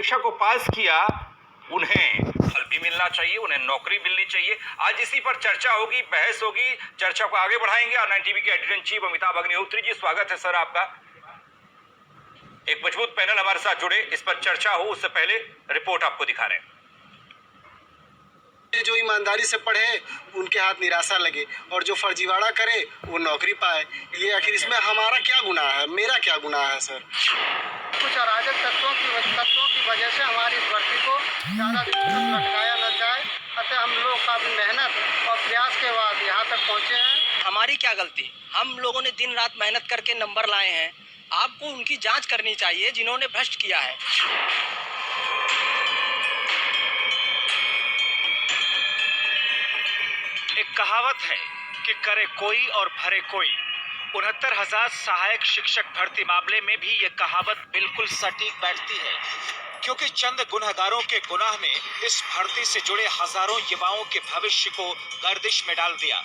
परीक्षा को पास किया उन्हें फल भी मिलना चाहिए, उन्हें नौकरी मिलनी चाहिए। आज इसी पर चर्चा होगी, बहस होगी। चर्चा को आगे बढ़ाएंगे R9 टीवी के editor in chief Amitabh Agnihotri ji. स्वागत है सर आपका। एक मजबूत पैनल हमारे साथ जुड़े, इस पर चर्चा हो उससे पहले रिपोर्ट आपको दिखा रहे हैं। जो ईमानदारी से पढ़े उनके हाथ निराशा लगे और जो फर्जीवाड़ा करे वो नौकरी पाए। ये आखिर इसमें हमारा क्या गुनाह है, मेरा क्या गुनाह है सर? कुछ अराजक तत्वों की वजह से हमारी इस भर्ती को ज़्यादा दिन तक लटकाया न जाए। अतः हम लोग काफ़ी मेहनत और प्रयास के बाद यहाँ तक पहुँचे हैं। हमारी क्या गलती? हम लोगों ने दिन रात मेहनत करके नंबर लाए हैं। आपको उनकी जांच करनी चाहिए जिन्होंने भ्रष्ट किया है। एक कहावत है कि करे कोई और भरे कोई। 69,000 सहायक शिक्षक भर्ती मामले में भी यह कहावत बिल्कुल सटीक बैठती है, क्योंकि चंद गुनहगारों के गुनाह ने इस भर्ती से जुड़े हजारों युवाओं के भविष्य को गर्दिश में डाल दिया।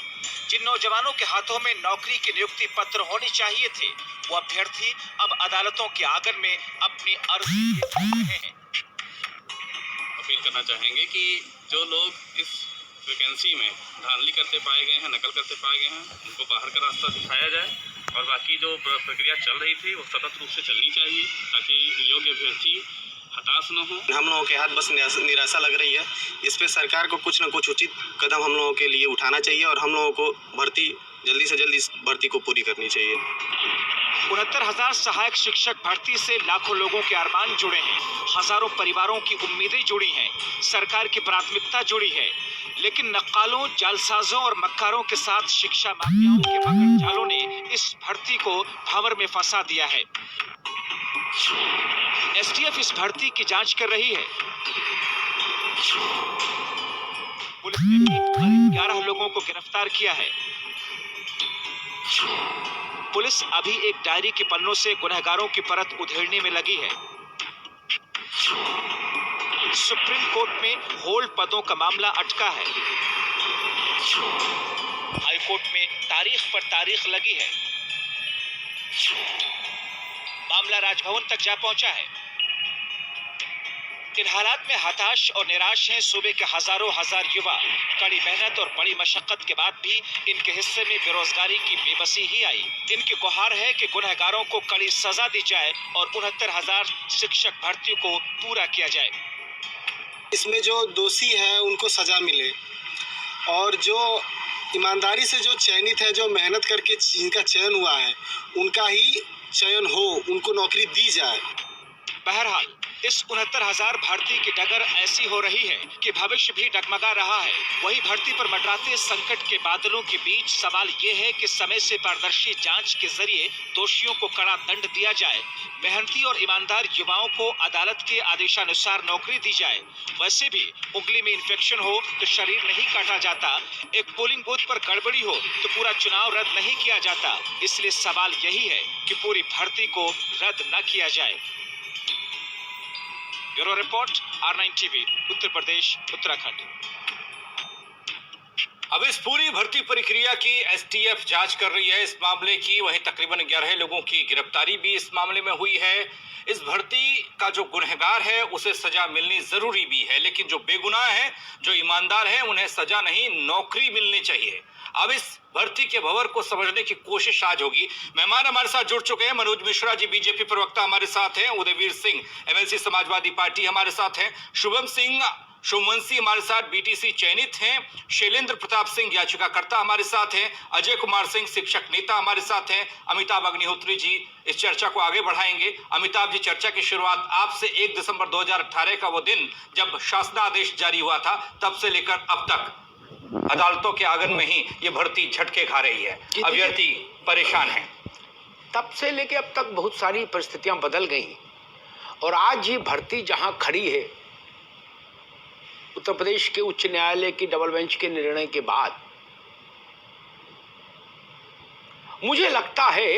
जिन नौजवानों के हाथों में नौकरी के नियुक्ति पत्र होने चाहिए थे, वो अभ्यर्थी अब अदालतों के आंगन में अपनी अर्जी रहे हैं। अपील करना चाहेंगे कि जो लोग इस वैकेंसी में धांधली करते पाए गए हैं, नकल करते पाए गए हैं, उनको बाहर का रास्ता दिखाया जाए और बाकी जो प्रक्रिया चल रही थी वो सतत रूप से चलनी चाहिए ताकि योग्य अभ्यर्थी हताश न हो। हम लोगों के हाथ बस निराशा लग रही है। इस पे सरकार को कुछ न कुछ उचित कदम हम लोगों के लिए उठाना चाहिए और हम लोगों को जल्दी से जल्दी इस भर्ती को पूरी करनी चाहिए। 69,000 सहायक शिक्षक भर्ती से लाखों लोगों के अरमान जुड़े हैं, हजारों परिवारों की उम्मीदें जुड़ी हैं, सरकार की प्राथमिकता जुड़ी है। लेकिन नक्कालों, जालसाजों और मक्कारों के साथ शिक्षा माफियाओं के मकर जालों ने इस भर्ती को भंवर में फंसा दिया है। एसटीएफ इस भर्ती की जांच कर रही है। पुलिस ने भी करीब 11 लोगों को गिरफ्तार किया है। पुलिस अभी एक डायरी के पन्नों से गुनहगारों की परत उधेड़ने में लगी है। सुप्रीम कोर्ट में होल्ड पदों का मामला अटका है। हाई कोर्ट में तारीख पर तारीख लगी है। मामला राजभवन तक जा पहुंचा है। इन हालात में हताश और निराश हैं सूबे के हजारों हजार युवा। कड़ी मेहनत और बड़ी मशक्कत के बाद भी इनके हिस्से में बेरोजगारी की बेबसी ही आई। इनकी गुहार है कि गुनहगारों को कड़ी सजा दी जाए और 69,000 शिक्षक भर्तियों को पूरा किया जाए। इसमें जो दोषी है उनको सजा मिले और जो ईमानदारी से जो चयनित है, जो मेहनत करके जिनका चयन हुआ है, उनका ही चयन हो, उनको नौकरी दी जाए। बहरहाल इस 69,000 भर्ती की डगर ऐसी हो रही है कि भविष्य भी डगमगा रहा है। वही भर्ती पर मंडराते संकट के बादलों के बीच सवाल ये है कि समय से पारदर्शी जांच के जरिए दोषियों को कड़ा दंड दिया जाए, मेहनती और ईमानदार युवाओं को अदालत के आदेशानुसार नौकरी दी जाए। वैसे भी उंगली में इन्फेक्शन हो तो शरीर नहीं काटा जाता, एक पोलिंग बूथ पर गड़बड़ी हो तो पूरा चुनाव रद्द नहीं किया जाता। इसलिए सवाल यही है कि पूरी भर्ती को रद्द न किया जाए। Bureau report R9 TV, Uttar Pradesh, Uttarakhand. अब इस पूरी भर्ती प्रक्रिया की एसटीएफ जांच कर रही है इस मामले की। वहीं तकरीबन 11 लोगों की गिरफ्तारी भी इस मामले में हुई है। इस भर्ती का जो गुनहगार है उसे सजा मिलनी जरूरी भी है, लेकिन जो बेगुनाह है, जो ईमानदार है, उन्हें सजा नहीं, नौकरी मिलनी चाहिए। अब इस भर्ती के भंवर को समझने की कोशिश आज होगी। मेहमान हमारे साथ जुड़ चुके हैं। मनोज मिश्रा जी बीजेपी प्रवक्ता हमारे साथ हैं, उदयवीर सिंह एमएलसी समाजवादी पार्टी हमारे साथ हैं, शुभम सिंह सोमवंशी हमारे साथ बीटीसी चयनित हैं, शैलेंद्र प्रताप सिंह याचिकाकर्ता हमारे साथ हैं, अजय कुमार सिंह शिक्षक नेता हमारे साथ हैं, अमिताभ अग्निहोत्री जी इस चर्चा को आगे बढ़ाएंगे। अमिताभ जी, चर्चा की शुरुआत आपसे 1 दिसंबर 2018 का वो दिन जब शासनादेश जारी हुआ था, तब से लेकर अब तक अदालतों के आंगन में ही ये भर्ती झटके खा रही है, अभ्यर्थी परेशान है। तब से लेके अब तक बहुत सारी परिस्थितियां बदल गई और आज ये भर्ती जहां खड़ी है, उत्तर प्रदेश के उच्च न्यायालय की डबल बेंच के निर्णय के बाद, मुझे लगता है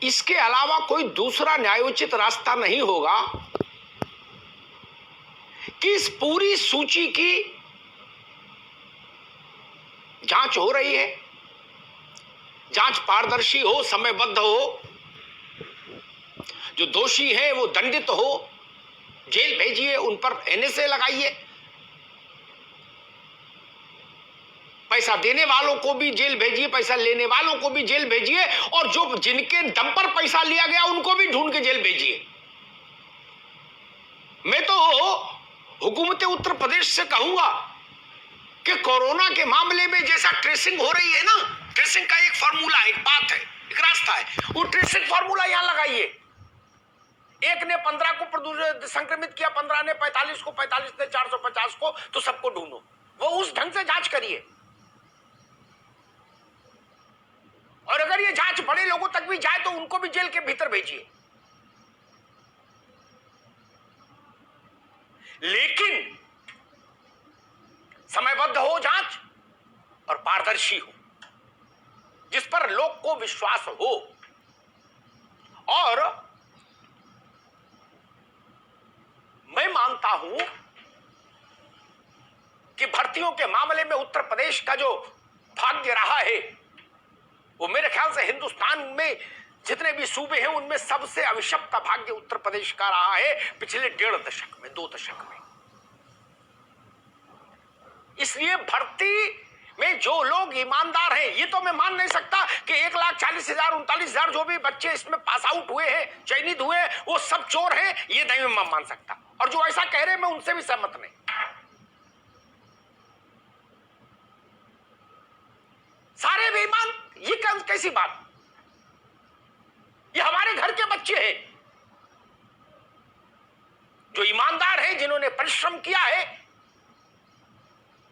इसके अलावा कोई दूसरा न्यायोचित रास्ता नहीं होगा कि इस पूरी सूची की जांच हो रही है, जांच पारदर्शी हो, समयबद्ध हो, जो दोषी हैं वो दंडित हो, जेल भेजिए, उन पर एनएसए लगाइए, पैसा देने वालों को भी जेल भेजिए, पैसा लेने वालों को भी जेल भेजिए, और जो जिनके दम पर पैसा लिया गया उनको भी ढूंढ के जेल भेजिए। मैं तो हुकूमत उत्तर प्रदेश से कहूंगा कि कोरोना के मामले में जैसा ट्रेसिंग हो रही है ना, ट्रेसिंग का एक फॉर्मूला, एक बात है, एक रास्ता है, वो ट्रेसिंग फॉर्मूला यहां लगाइए। एक ने 15 को संक्रमित किया, 15 ने 45 को, 45 ने 450 को, तो सबको ढूंढो, वो उस ढंग से जांच करिए। और अगर ये जांच बड़े लोगों तक भी जाए तो उनको भी जेल के भीतर भेजिए, लेकिन समयबद्ध हो जांच और पारदर्शी हो, जिस पर लोग को विश्वास हो। और मैं मानता हूं कि भर्तियों के मामले में उत्तर प्रदेश का जो भाग्य रहा है, वो मेरे ख्याल से हिंदुस्तान में जितने भी सूबे हैं उनमें सबसे अभिशप्त भाग्य उत्तर प्रदेश का रहा है पिछले 1.5 दशक में, 2 दशक में। इसलिए भर्ती में जो लोग ईमानदार हैं, ये तो मैं मान नहीं सकता कि 1,40,000 39,000 जो भी बच्चे इसमें पास आउट हुए हैं, चयनित हुए हैं, वो सब चोर हैं, ये नहीं मैं मान सकता। और जो ऐसा कह रहे हैं मैं उनसे भी सहमत नहीं। सारे बेईमान, ये कैसी बात? ये हमारे घर के बच्चे हैं जो ईमानदार हैं, जिन्होंने परिश्रम किया है,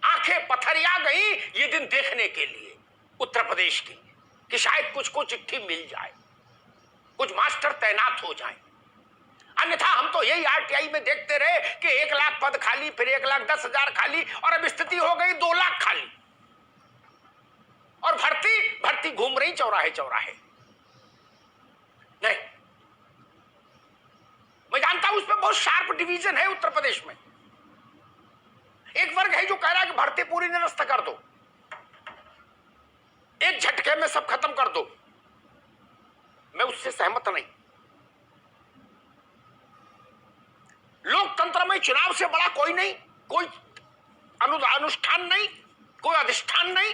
आंखें पथरिया गई ये दिन देखने के लिए उत्तर प्रदेश की, कि शायद कुछ को चिट्ठी मिल जाए, कुछ मास्टर तैनात हो जाए। अन्यथा हम तो यही आरटीआई में देखते रहे कि 1 लाख पद खाली, फिर 1,10,000 खाली, और अब स्थिति हो गई 2 लाख खाली, और भर्ती घूम रही चौराहे चौराहे। नहीं, मैं जानता हूं उसमें बहुत शार्प डिवीजन है उत्तर प्रदेश में। एक वर्ग है जो कह रहा है कि भर्ती पूरी निरस्त कर दो, एक झटके में सब खत्म कर दो। मैं उससे सहमत नहीं। लोकतंत्र में चुनाव से बड़ा कोई नहीं, कोई अनुष्ठान नहीं, कोई अधिष्ठान नहीं।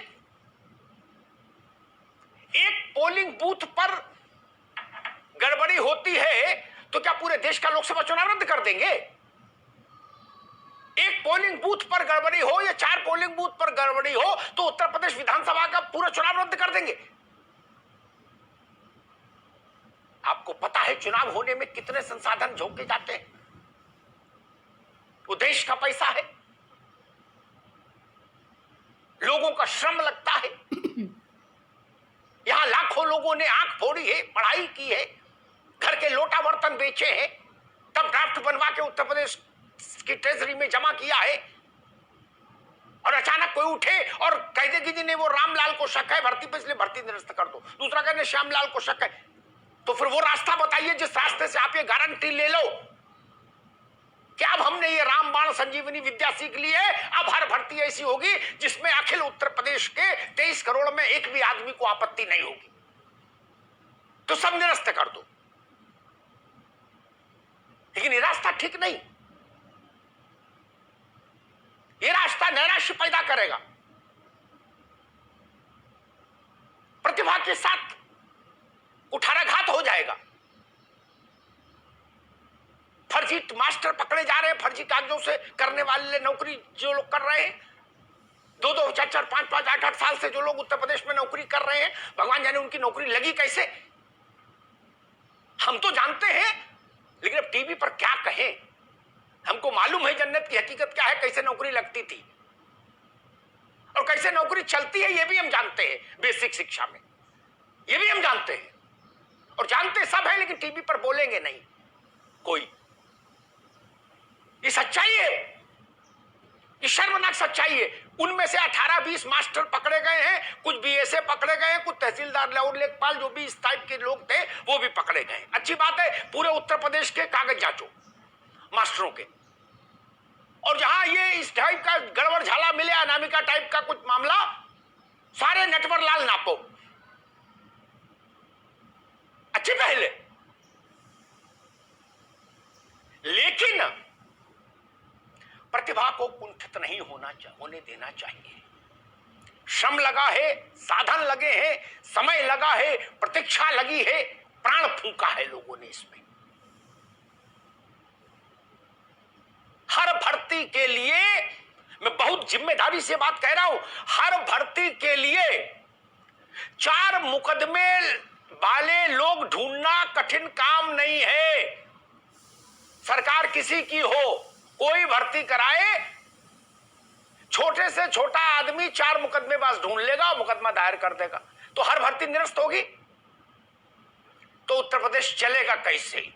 एक पोलिंग बूथ पर गड़बड़ी होती है तो क्या पूरे देश का लोकसभा चुनाव रद्द कर देंगे? एक पोलिंग बूथ पर गड़बड़ी हो या 4 पोलिंग बूथ पर गड़बड़ी हो तो उत्तर प्रदेश विधानसभा का पूरा चुनाव रद्द कर देंगे? आपको पता है चुनाव होने में कितने संसाधन झोंके जाते हैं? वो देश का पैसा है, लोगों का श्रम लगता है। यहां लाखों लोगों ने आंख फोड़ी है, पढ़ाई की है, घर के लोटा बर्तन बेचे हैं, तब ड्राफ्ट बनवा के उत्तर प्रदेश की ट्रेजरी में जमा किया है। और अचानक कोई उठे और कह दे कि जी वो रामलाल को शक है भर्ती पे, इसलिए भर्ती निरस्त कर दो। दूसरा कहने श्यामलाल को शक है, तो फिर वो रास्ता बताइए जिस रास्ते से आप ये गारंटी ले लो कि अब हमने ये रामबाण संजीवनी विद्या सीख ली है, अब हर भर्ती ऐसी होगी जिसमें अखिल उत्तर प्रदेश के 23 करोड़ में एक भी आदमी को आपत्ति नहीं होगी, तो सब निरस्त कर दो। लेकिन ये रास्ता ठीक नहीं, ये रास्ता नैराश्य पैदा करेगा, प्रतिभा के साथ कुठाराघात हो जाएगा। फर्जी मास्टर पकड़े जा रहे हैं, फर्जी कागजों से करने वाले नौकरी जो लोग कर रहे हैं, 2-2, 4-4, 5-5, 8-8 साल से जो लोग उत्तर प्रदेश में नौकरी कर रहे हैं, भगवान जाने उनकी नौकरी लगी कैसे। हम तो जानते हैं, लेकिन अब टीवी पर क्या कहें। हमको मालूम है जन्नत की हकीकत क्या है, कैसे नौकरी लगती थी और कैसे नौकरी चलती है, ये भी हम जानते हैं। बेसिक शिक्षा में ये भी हम जानते हैं, और जानते सब है, लेकिन टीवी पर बोलेंगे नहीं कोई। ये सच्चाई है, ये शर्मनाक सच्चाई है। उनमें से 18-20 मास्टर पकड़े गए हैं, कुछ बीएसए पकड़े गए हैं, कुछ तहसीलदार लाहौर लेखपाल जो भी इस टाइप के लोग थे वो भी पकड़े गए। अच्छी बात है, पूरे उत्तर प्रदेश के कागज जांचो मास्टरों के, और जहां ये इस टाइप का गड़बड़ झाला मिले, अनामिका टाइप का कुछ मामला, सारे नटवर लाल नापो अच्छे पहले। को कुंठित नहीं होने देना चाहिए। श्रम लगा है, साधन लगे हैं, समय लगा है, प्रतीक्षा लगी है, प्राण फूंका है लोगों ने इसमें। हर भर्ती के लिए मैं बहुत जिम्मेदारी से बात कह रहा हूं, हर भर्ती के लिए 4 मुकदमे वाले लोग ढूंढना कठिन काम नहीं है। सरकार किसी की हो, कोई भर्ती कराए, छोटे से छोटा आदमी 4 मुकदमेबाज ढूंढ लेगा, मुकदमा दायर कर देगा, तो हर भर्ती निरस्त होगी? तो उत्तर प्रदेश चलेगा कैसे?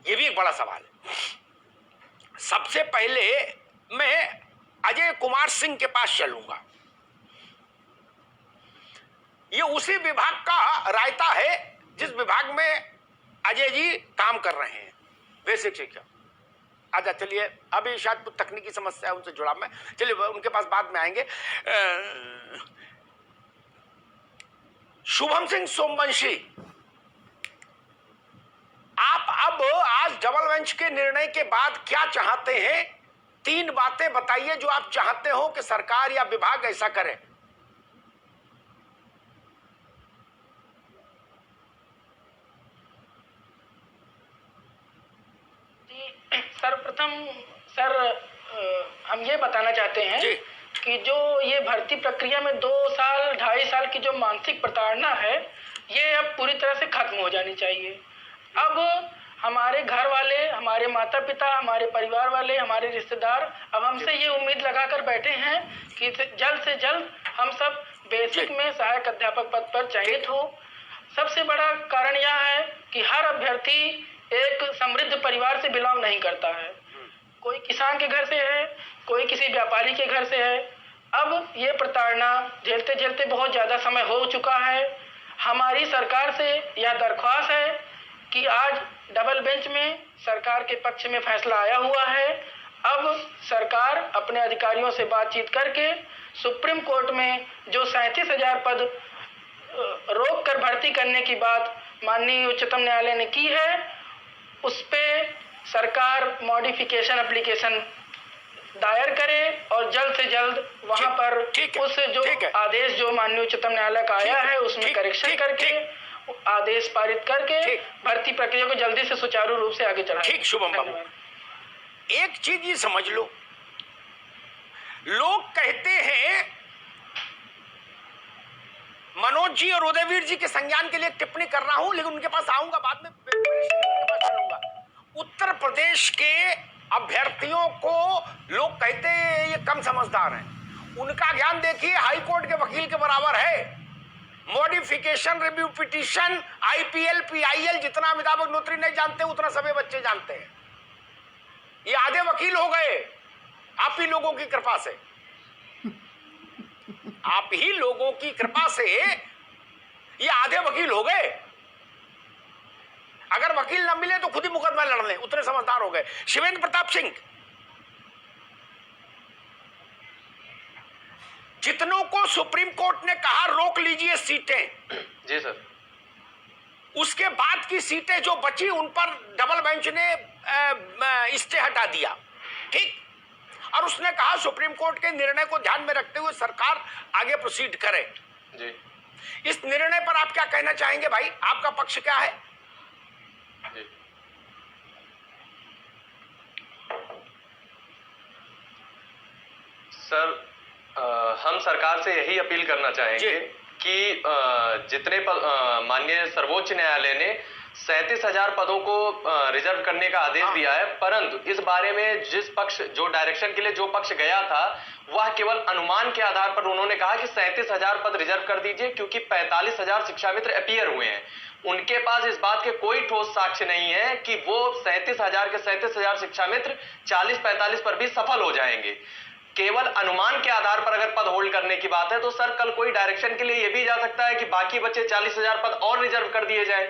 यह भी एक बड़ा सवाल है। सबसे पहले मैं अजय कुमार सिंह के पास चलूंगा। ये उसी विभाग का रायता है जिस विभाग में अजय जी काम कर रहे हैं, बेसिक शिक्षा। आजा चलिए, अभी शायद कुछ तकनीकी समस्या है उनसे जुड़ा मैं, चलिए उनके पास बाद में आएंगे। शुभम सिंह सोमवंशी, आप अब आज डबल बेंच के निर्णय के बाद क्या चाहते हैं? 3 बातें बताइए जो आप चाहते हो कि सरकार या विभाग ऐसा करे। सर्वप्रथम सर, हम ये बताना चाहते हैं कि जो ये भर्ती प्रक्रिया में 2 साल 2.5 साल की जो मानसिक प्रताड़ना है, ये अब पूरी तरह से खत्म हो जानी चाहिए। अब हमारे घर वाले, हमारे माता पिता, हमारे परिवार वाले, हमारे रिश्तेदार अब हमसे ये उम्मीद लगाकर बैठे हैं कि जल्द से जल्द हम सब बेसिक में सहायक अध्यापक पद पर चयनित हो। सबसे बड़ा कारण यह है कि हर अभ्यर्थी एक समृद्ध परिवार से बिलोंग नहीं करता है। कोई किसान के घर से है, कोई किसी व्यापारी के घर से है। अब ये प्रताड़ना झेलते झेलते बहुत ज़्यादा समय हो चुका है। हमारी सरकार से यह दरख्वास्त है कि आज डबल बेंच में सरकार के पक्ष में फैसला आया हुआ है। अब सरकार अपने अधिकारियों से बातचीत करके सुप्रीम कोर्ट में जो 37,000 पद रोक कर भर्ती करने की बात माननीय उच्चतम न्यायालय ने की है, उस पे सरकार मॉडिफिकेशन एप्लीकेशन दायर करे और जल्द से जल्द वहां पर उस जो आदेश जो माननीय उच्चतम न्यायालय का आया है उसमें करेक्शन करके आदेश पारित करके भर्ती प्रक्रिया को जल्दी से सुचारू रूप से आगे चलाएं। ठीक शुभम बाबू, एक चीज ये समझ लो, लोग कहते हैं, मनोज जी और उदयवीर जी के संज्ञान के लिए टिप्पणी कर रहा हूं, लेकिन उनके पास आऊंगा बाद में, उत्तर प्रदेश के अभ्यर्थियों को लोग कहते हैं ये कम समझदार हैं। उनका ज्ञान देखिए हाई कोर्ट के वकील के बराबर है। Modification review petition, IPL, PIL, जितना अमिताभ अग्निहोत्री नहीं जानते उतना सभी बच्चे जानते हैं। ये आधे वकील हो गए आप ही लोगों की कृपा से। आप ही लोगों की कृपा से ये आधे वकील हो गए। अगर वकील न मिले तो खुद ही मुकदमा लड़ लें, उतने समझदार हो गए। शिवेंद्र प्रताप सिंह, जितनों को सुप्रीम कोर्ट ने कहा रोक लीजिए सीटें, जी सर, उसके बाद की सीटें जो बची उन पर डबल बेंच ने स्टे हटा दिया, ठीक। और उसने कहा सुप्रीम कोर्ट के निर्णय को ध्यान में रखते हुए सरकार आगे प्रोसीड करे। जी, इस निर्णय पर आप क्या कहना चाहेंगे भाई? आपका पक्ष क्या है? जी। सर, हम सरकार से यही अपील करना चाहेंगे कि जितने माननीय सर्वोच्च न्यायालय ने 37,000 पदों को रिजर्व करने का आदेश दिया है, परंतु इस बारे में जिस पक्ष जो डायरेक्शन के लिए जो पक्ष गया था वह केवल अनुमान के आधार पर उन्होंने कहा कि 37,000 पद रिजर्व कर दीजिए, क्योंकि 45,000 शिक्षा मित्र अपीयर हुए हैं। उनके पास इस बात के कोई ठोस साक्ष्य नहीं है कि वो 37,000 के 37,000 शिक्षा मित्र 40-45 पर भी सफल हो जाएंगे। केवल अनुमान के आधार पर अगर पद होल्ड करने की बात है तो सर कल कोई डायरेक्शन के लिए यह भी जा सकता है कि बाकी बचे 40,000 पद और रिजर्व कर दिए जाए।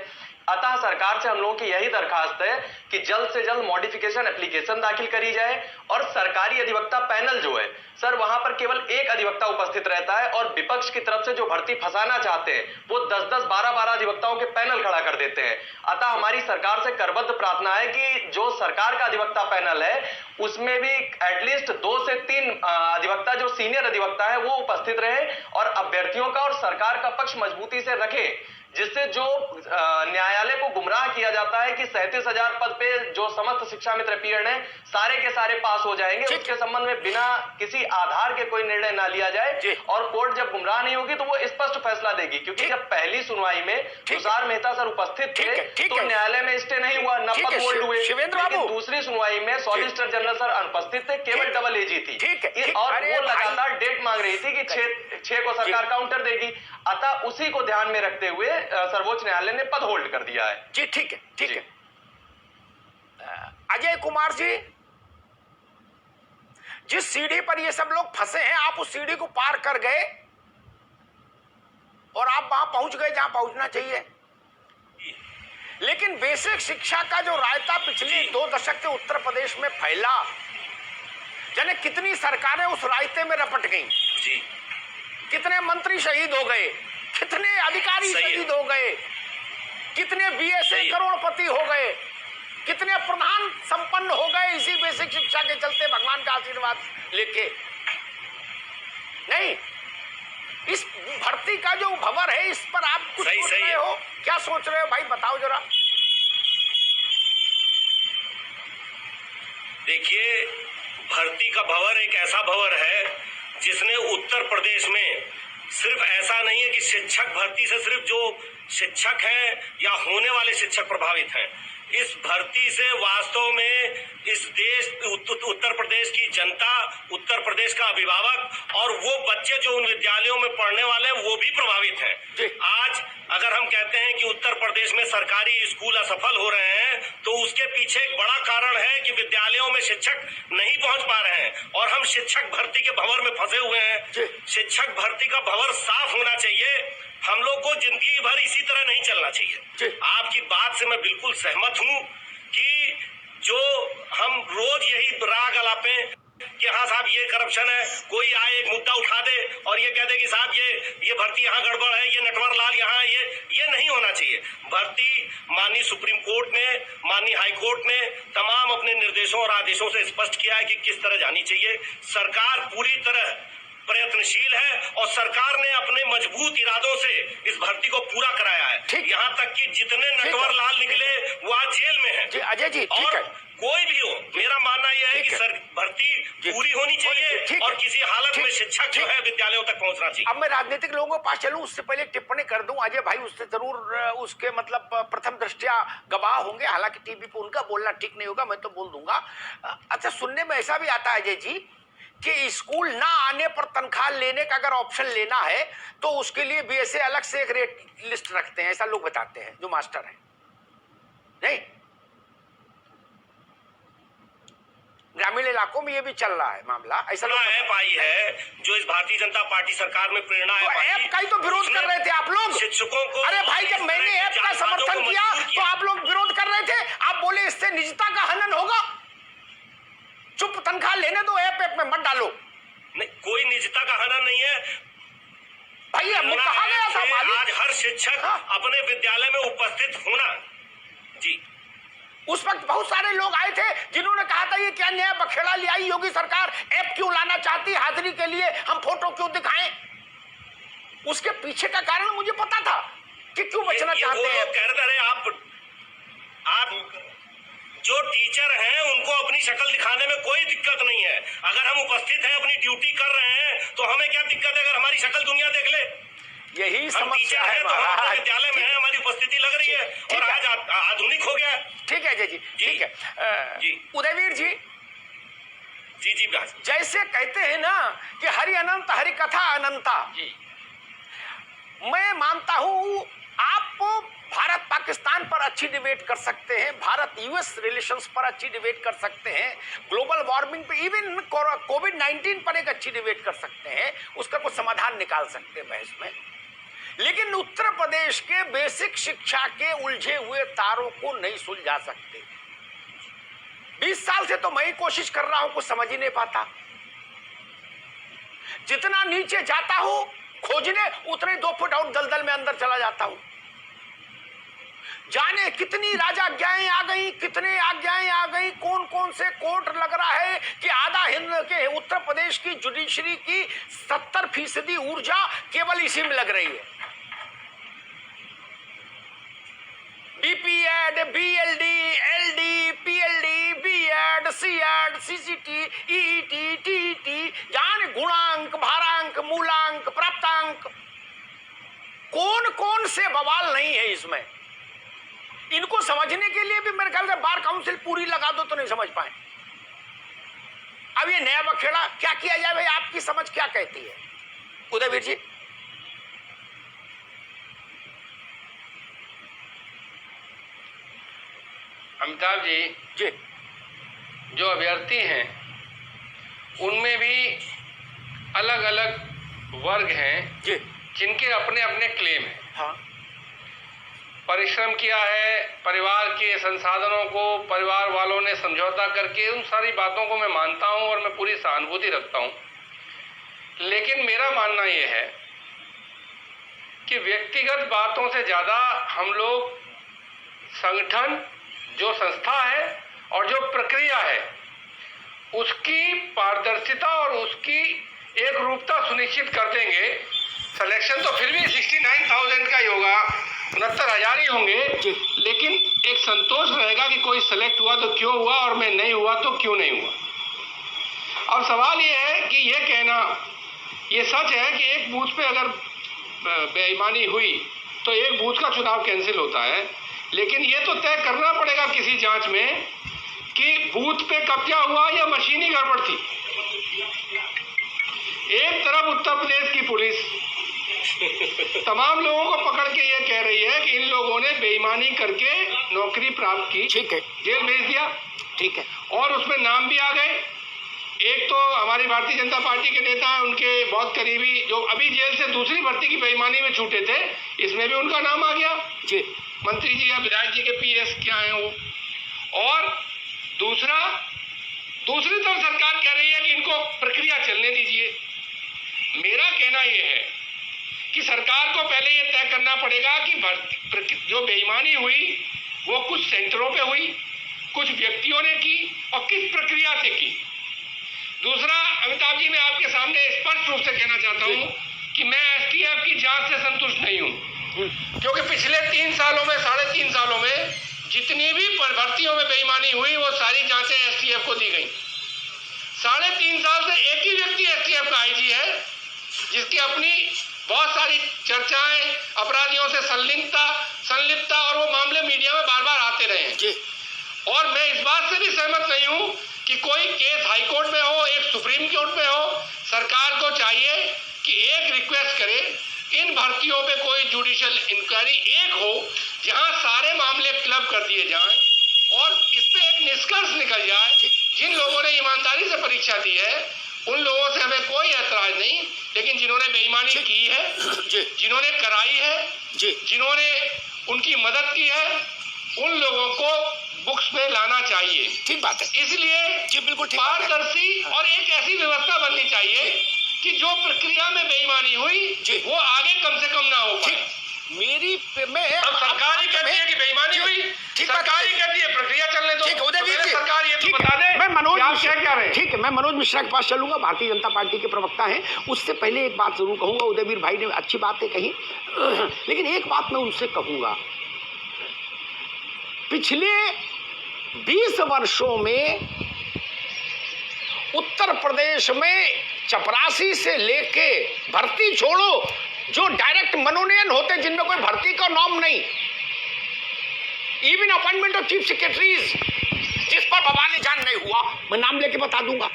अतः सरकार से हम लोगों की यही दरखास्त है कि जल्द से जल्द मॉडिफिकेशन एप्लीकेशन दाखिल करी जाए और सरकारी अधिवक्ता पैनल जो है सर वहां पर केवल एक अधिवक्ता उपस्थित रहता है और विपक्ष की तरफ से जो भर्ती फंसाना चाहते हैं वो 10-10, 12-12 अधिवक्ताओं के पैनल खड़ा कर देते हैं। अतः हमारी सरकार से करबद्ध प्रार्थना है कि जो सरकार का अधिवक्ता पैनल है उसमें भी एटलीस्ट 2 से 3 अधिवक्ता जो सीनियर अधिवक्ता है वो उपस्थित रहे और अभ्यर्थियों का और सरकार का पक्ष मजबूती से रखे, जिससे जो न्यायालय को गुमराह किया जाता है कि 37,000 पद पे जो समस्त शिक्षा मित्र पीएड है सारे के सारे पास हो जाएंगे, उसके संबंध में बिना किसी आधार के कोई निर्णय ना लिया जाए और कोर्ट जब गुमराह नहीं होगी तो वो स्पष्ट फैसला देगी। क्योंकि जब पहली सुनवाई में तुषार मेहता सर उपस्थित थे तो न्यायालय में स्टे नहीं हुआ, न पद होल्ड हुए, लेकिन दूसरी सुनवाई में सॉलिसिटर जनरल सर अनुपस्थित थे, केवल डबल एजी थी और वो लगातार डेट मांग रही थी कि 6 को सरकार काउंटर देगी। अतः उसी को ध्यान में रखते हुए सर्वोच्च न्यायालय ने पद होल्ड कर दिया है। जी ठीक है, ठीक है। अजय कुमार जी, जिस सीढ़ी पर ये सब लोग फंसे हैं आप उस सीढ़ी को पार कर गए और आप वहां पहुंच गए जहां पहुंचना चाहिए, लेकिन बेसिक शिक्षा का जो रायता पिछले 2 दशक से उत्तर प्रदेश में फैला, जाने कितनी सरकारें उस रायते में रपट गईं, कितने मंत्री शहीद हो गए, कितने अधिकारी शहीद हो गए, कितने बीएसए करोड़पति हो गए, कितने प्रधान संपन्न हो गए इसी बेसिक शिक्षा के चलते, भगवान का आशीर्वाद लेके। नहीं, इस भर्ती का जो भंवर है इस पर आप कुछ सोच रहे हो? क्या सोच रहे हो भाई, बताओ जरा। देखिए, भर्ती का भंवर एक ऐसा भंवर है जिसने उत्तर प्रदेश में सिर्फ ऐसा नहीं है कि शिक्षक भर्ती से सिर्फ जो शिक्षक हैं या होने वाले शिक्षक प्रभावित हैं, इस भर्ती से वास्तव में इस देश उत्तर प्रदेश की जनता, उत्तर प्रदेश का अभिभावक और वो बच्चे जो उन विद्यालयों में पढ़ने वाले हैं वो भी प्रभावित हैं। आज अगर हम कहते हैं कि उत्तर प्रदेश में सरकारी स्कूल असफल हो रहे हैं तो उसके पीछे एक बड़ा कारण है कि विद्यालयों में शिक्षक नहीं पहुंच पा रहे हैं और हम शिक्षक भर्ती के भंवर में फंसे हुए हैं। शिक्षक भर्ती का भंवर साफ होना चाहिए। हम लोग को जिंदगी भर इसी तरह नहीं चलना चाहिए। आपकी बात से मैं बिल्कुल सहमत हूं कि जो हम रोज यही राग अलापे कि हाँ साहब ये करप्शन है, कोई आए एक मुद्दा उठा दे और ये कह दे कि साहब ये भर्ती यहाँ गड़बड़ है, ये नटवर लाल यहाँ, ये नहीं होना चाहिए। भर्ती माननीय सुप्रीम कोर्ट ने, माननीय हाई कोर्ट ने तमाम अपने निर्देशों और आदेशों से स्पष्ट किया है कि किस तरह जानी चाहिए। सरकार पूरी तरह प्रयत्नशील है और सरकार ने अपने मजबूत इरादों से इस भर्ती को पूरा कराया है। यहाँ तक कि जितने नटवर लाल निकले वो आज जेल में है। अजय जी, ठीक है, कोई भी हो, मेरा मानना यह है कि सर भर्ती पूरी होनी चाहिए और किसी हालत में शिक्षक जो है विद्यालयों तक पहुंचना चाहिए। अब मैं राजनीतिक लोगों के पास चलूं उससे पहले टिप्पणी कर दूं। अजय भाई उससे जरूर उसके मतलब प्रथम दृष्टया गवाह होंगे, हालांकि टीवी पे उनका बोलना ठीक नहीं होगा, मैं तो बोल दूंगा। अच्छा, सुनने में ऐसा भी आता है अजय जी कि स्कूल ना आने पर तनख्वाह लेने का अगर ऑप्शन लेना है तो उसके लिए बीएसए अलग से एक रेट लिस्ट रखते हैं, ऐसा लोग बताते हैं जो मास्टर है। नहीं, ग्रामीण इलाकों में ये भी चल रहा है मामला, ऐसा ऐप आई है जो इस भारतीय जनता पार्टी सरकार में प्रेरणा है। तो ऐप का ही तो विरोध कर रहे थे आप लोग, शिक्षकों को। अरे भाई, जब मैंने ऐप का समर्थन किया तो आप लोग विरोध कर रहे थे। आप बोले इससे निजता का हनन होगा, चुप तनख्वाह लेने दो, ऐप में मत डालो। नहीं, कोई निजता का हनन नहीं है भाई, कहा गया था आज हर शिक्षक अपने विद्यालय में उपस्थित होना। जी, उस वक्त बहुत सारे लोग आए थे जिन्होंने कहा था ये क्या नया बखेड़ा ले आई योगी सरकार, ऐप क्यों लाना चाहती, हाजिरी के लिए हम फोटो क्यों दिखाएं। उसके पीछे का कारण मुझे पता था कि क्यों बचना चाहते हैं। कह रहे आप जो टीचर हैं उनको अपनी शक्ल दिखाने में कोई दिक्कत नहीं है। अगर हम उपस्थित हैं, अपनी ड्यूटी कर रहे हैं तो हमें क्या दिक्कत है अगर हमारी शक्ल दुनिया देख ले। यही समस्या है, तो हम विद्यालय में है, हमारी उपस्थिति लग रही है और आज आधुनिक हो गया। ठीक है अजय जी, ठीक है जी। उदयवीर जी, जी जैसे कहते हैं ना कि हरि अनंत हरि कथा अनंता, मैं मानता हूं आप भारत पाकिस्तान पर अच्छी डिबेट कर सकते हैं, भारत यूएस रिलेशंस पर अच्छी डिबेट कर सकते हैं, ग्लोबल वार्मिंग पे, इवन कोविड-19 पर एक अच्छी डिबेट कर सकते हैं, उसका कुछ समाधान निकाल सकते हैं बहस में। लेकिन उत्तर प्रदेश के बेसिक शिक्षा के उलझे हुए तारों को नहीं सुलझा सकते। 20 साल से तो मैं ही कोशिश कर रहा हूं, कुछ समझ ही नहीं पाता। जितना नीचे जाता हूं खोजने, उतने 2 फुट और दलदल में अंदर चला जाता हूं। जाने कितनी राजाज्ञाएं आ गई, कितने आज्ञाएं आ गई, कौन कौन से कोर्ट लग रहा है कि आधा हिंद के उत्तर प्रदेश की जुडिशरी की 70% ऊर्जा केवल इसी में लग रही है। BPEd, BLD, LD, PLD, BEd, CEd, CCT, EET, TET, जाने गुणांक, भारांक, मूलांक, प्राप्तांक, कौन कौन से बवाल नहीं है इसमें। इनको समझने के लिए भी मेरे ख्याल से बार काउंसिल पूरी लगा दो तो नहीं समझ पाए। अब ये नया बखेड़ा क्या किया जाए भाई, आपकी समझ क्या कहती है उदयवीर जी? अमिताभ जी, जो अभ्यर्थी हैं उनमें भी अलग अलग वर्ग हैं जिनके अपने अपने क्लेम हैं। हाँ। परिश्रम किया है, परिवार के संसाधनों को परिवार वालों ने समझौता करके, उन सारी बातों को मैं मानता हूं और मैं पूरी सहानुभूति रखता हूं। लेकिन मेरा मानना यह है कि व्यक्तिगत बातों से ज़्यादा हम लोग संगठन, जो संस्था है और जो प्रक्रिया है, उसकी पारदर्शिता और उसकी एक रूपता सुनिश्चित कर देंगे। सिलेक्शन तो फिर भी 69,000 का ही होगा, 69,000 ही होंगे, लेकिन एक संतोष रहेगा कि कोई सेलेक्ट हुआ तो क्यों हुआ और मैं नहीं हुआ तो क्यों नहीं हुआ। अब सवाल ये है कि ये कहना, ये सच है कि एक बूथ पे अगर बेईमानी हुई तो एक बूथ का चुनाव कैंसिल होता है, लेकिन ये तो तय करना पड़ेगा किसी जांच में कि बूथ पे कब्जा हुआ या मशीनी गड़बड़ थी। एक तरफ उत्तर प्रदेश की पुलिस तमाम लोगों को पकड़ के ये कह रही है कि इन लोगों ने बेईमानी करके नौकरी प्राप्त की, ठीक है, जेल भेज दिया, ठीक है, और उसमें नाम भी आ गए। एक तो हमारी भारतीय जनता पार्टी के नेता हैं, उनके बहुत करीबी, जो अभी जेल से दूसरी भर्ती की बेईमानी में छूटे थे, इसमें भी उनका नाम आ गया जी, मंत्री जी या विधायक जी के पीएस क्या हैं वो। और दूसरी तरफ सरकार कह रही है कि इनको प्रक्रिया चलने दीजिए। मेरा कहना यह है कि सरकार को पहले यह तय करना पड़ेगा कि जो बेईमानी हुई वो कुछ सेंटरों पे हुई, कुछ व्यक्तियों ने की और किस प्रक्रिया से की। दूसरा, अमिताभ जी, मैं आपके सामने स्पष्ट रूप से कहना चाहता हूं कि मैं एसटीएफ की जांच से संतुष्ट नहीं हूं, क्योंकि पिछले 3 सालों में, 3.5 सालों में जितनी भी भर्तियों में बेईमानी हुई वो सारी जांचें एसटीएफ को दी गई। 3.5 साल से एक ही व्यक्ति एसटीएफ का आईजी है जिसकी अपनी बहुत सारी चर्चाएं, अपराधियों से संलिप्तता और वो मामले मीडिया में बार बार आते रहे हैं। और मैं इस बात से भी सहमत नहीं हूं कि कोई केस हाई कोर्ट में हो, एक सुप्रीम कोर्ट में हो। सरकार को चाहिए कि एक रिक्वेस्ट करे, इन भर्तियों पे कोई जुडिशियल इंक्वायरी एक हो जहां सारे मामले क्लब कर दिए जाएं और इस पे एक निष्कर्ष निकल जाए। जिन लोगों ने ईमानदारी से परीक्षा दी है उन लोगों से हमें कोई ऐतराज नहीं, लेकिन जिन्होंने बेईमानी की है, जिन्होंने कराई है, जिन्होंने उनकी मदद की है, उन लोगों को बुक्स पे लाना चाहिए। ठीक बात है। इसलिए जी बिल्कुल पारदर्शी और एक ऐसी व्यवस्था बननी चाहिए कि जो प्रक्रिया में बेईमानी हुई वो आगे कम से कम ना हो पाए। मेरी अब सरकार ही कहती है कि बेईमानी हुई, सरकार ही कहती है प्रक्रिया चलने दो। ठीक है उदयवीर जी, सरकार ये तो बता दे। मैं मनोज मिश्रा क्या रहे? ठीक है, मैं मनोज मिश्रा के पास चलूंगा, भारतीय जनता पार्टी के प्रवक्ता हैं। उससे पहले एक बात जरूर कहूंगा, उदयवीर भाई ने अच्छी बातें कही, लेकिन एक बात मैं उनसे कहूंगा, पिछले 20 वर्षों में उत्तर प्रदेश में चपरासी से लेके, भर्ती छोड़ो, जो डायरेक्ट मनोनयन होते जिनमें कोई भर्ती का नाम नहीं, even appointment of chief secretaries जिस पर बवाले जान नहीं हुआ, मैं नाम लेके बता दूंगा।